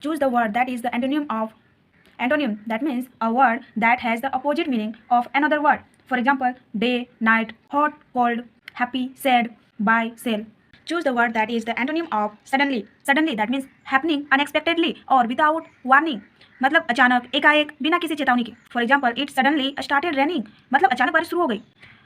Choose the word that is the antonym of antonym. That means a word that has the opposite meaning of another word. For example, day, night, hot, cold, happy, sad, buy, sell. Choose the word that is the antonym of suddenly. Suddenly that means happening unexpectedly or without warning. मतलब अचानक, एकाएक, बिना किसी चेतावनी के. For example, it suddenly started raining. मतलब अचानक बारिश शुरू हो गई.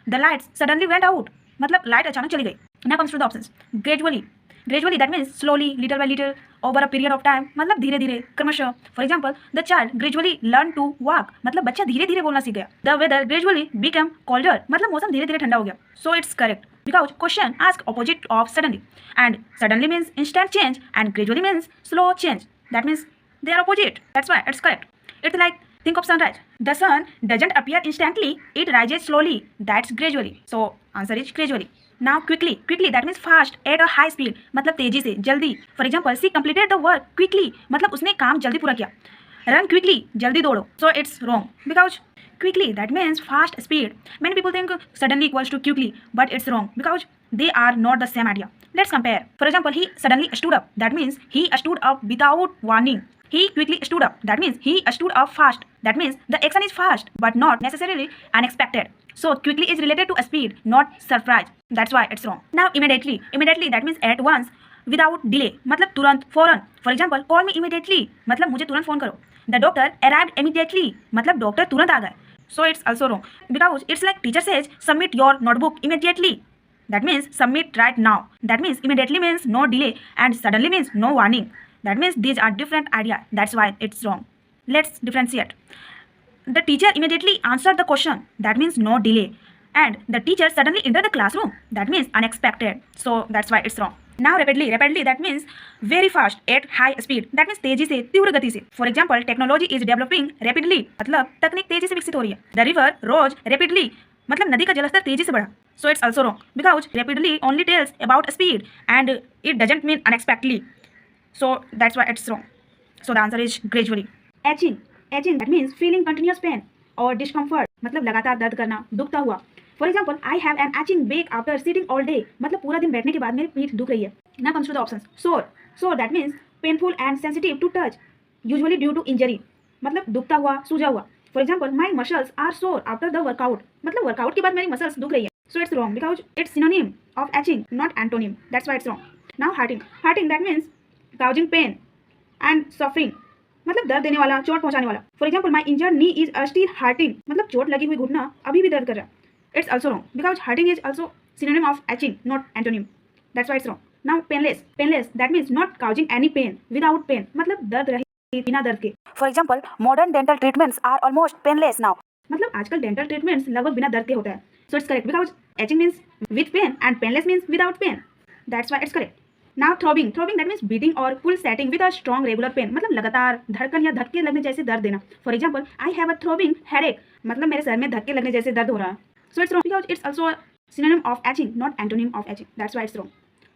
The lights suddenly went out. मतलब लाइट अचानक चली गई. Now comes to the options. Gradually. Gradually that means slowly, little by little, over a period of time. मतलब धीरे धीरे, क्रमशः. For example, the child gradually learned to walk. मतलब बच्चा धीरे धीरे बोलना सीख गया. The weather gradually became colder. मतलब मौसम धीरे धीरे ठंडा हो गया. So it's correct because question ask opposite of suddenly, and suddenly means instant change and gradually means slow change. That means they are opposite. That's why it's correct. It's like think of sunrise. The sun doesn't appear instantly. It rises slowly. That's gradually. So answer is gradually. Now quickly. Quickly that means fast at a high speed. मतलब तेजी से, जल्दी. For example, she completed the work quickly. मतलब उसने काम जल्दी पूरा किया. Run quickly. जल्दी दौड़ो. So it's wrong because quickly that means fast speed. Many people think suddenly equals to quickly, but it's wrong because they are not the same idea. Let's compare. For example, he suddenly stood up. That means he stood up without warning. He quickly stood up. That means he stood up fast. That means the action is fast but not necessarily unexpected. So quickly is related to speed, not surprise. That's why it's wrong. Now immediately. Immediately that means at once, without delay. मतलब तुरंत, फौरन. For example, call me immediately. मतलब मुझे तुरंत phone करो. The doctor arrived immediately. मतलब doctor तुरंत आ गए. So it's also wrong because it's like teacher says submit your notebook immediately. That means submit right now. That means immediately means no delay and suddenly means no warning. That means these are different ideas. That's why it's wrong. Let's differentiate. The teacher immediately answered the question. That means no delay. And the teacher suddenly entered the classroom. That means unexpected. So that's why it's wrong. Now rapidly. Rapidly that means very fast at high speed. That means तेजी से, तीव्र गति से. For example, technology is developing rapidly. मतलब तकनीक तेजी से विकसित हो रही है. The river rose rapidly. मतलब नदी का जलस्तर तेजी से बढ़ा. So it's also wrong because rapidly only tells about speed and it doesn't mean unexpectedly. So that's why it's wrong. So the answer is gradually. Etching. Etching that means feeling continuous pain or discomfort. मतलब लगातार दर्द करना, दुखता हुआ. For example, I have an itching back after sitting all day. मतलब पूरा दिन बैठने के बाद मेरी पीठ दुख रही है. Now comes to the options. Sore. Sore that means painful and sensitive to touch. Usually due to injury. मतलब दुखता हुआ, सूजा हुआ. For example, my muscles are sore after the workout. मतलब वर्कआउट के बाद मेरी मसल्स दुख रही है. So it's wrong because it's synonym of itching, not antonym. That's why it's wrong. Now hurting. Hurting that means causing pain and suffering. मतलब दर्द देने वाला, चोट पहुंचाने वाला. For example, my injured knee is still hurting. मतलब चोट लगी हुई घुटना अभी भी दर्द कर रहा है. It's also wrong because hurting is also synonym of itching, not antonym. That's why it's wrong. Now painless. Painless that means not causing any pain, without pain. मतलब दर्द रहित, बिना दर्द के. For example, modern dental treatments are almost painless now. मतलब आजकल dental treatments लगभग बिना दर्द के होता है. So it's correct because itching means with pain and painless means without pain. That's why it's correct. Now throbbing. Throbbing that means beating or pulsating with a strong regular pain. मतलब लगातार धड़कन या धक्के लगने जैसे दर्द देना. For example, I have a throbbing headache. मतलब मेरे सर में धक्के लगने जैसे दर्द हो रहा है. So it's wrong because it's also a synonym of itching, not antonym of itching. That's why it's wrong.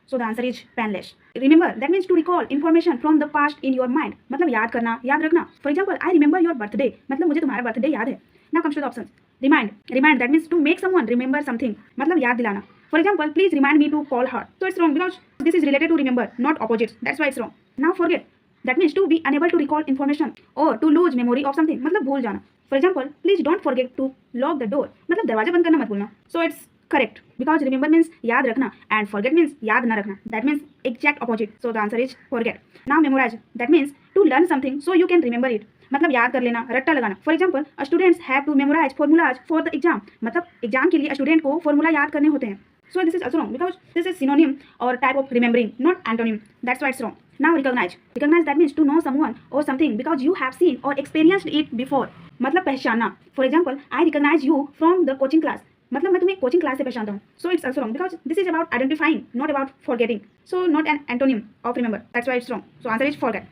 So the answer is painless. Remember that means to recall information from the past in your mind. मतलब याद करना, याद रखना. For example, I remember your birthday. मतलब मुझे तुम्हारा birthday याद है. Now comes to the options. Remind. Remind that means to make someone remember something. मतलब याद दिलाना. For example, please remind me to call her. So it's wrong because this is related to remember, not opposites. That's why it's wrong. Now forget. That means to be unable to recall information or to lose memory of something. मतलब भूल जाना. For example, please don't forget to lock the door. मतलब दरवाजा बंद करना मत भूलना. So it's correct because remember means याद रखना and forget means याद ना रखना. That means exact opposite. So the answer is forget. Now memorize. That means to learn something so you can remember it. मतलब याद कर लेना, रट्टा लगाना. For example, students have to memorize formulas for the exam. मतलब exam के लिए student को फॉर्मूला याद करने होते हैं. So this is also wrong because this is synonym or type of remembering, not antonym. That's why it's wrong. Now recognize. Recognize that means to know someone or something because you have seen or experienced it before. मतलब पहचानना. For example, I recognize you from the coaching class. मतलब मैं तुम्हें coaching class से पहचानता हूँ. So it's also wrong because this is about identifying, not about forgetting. So not an antonym of remember. That's why it's wrong. So answer is forget.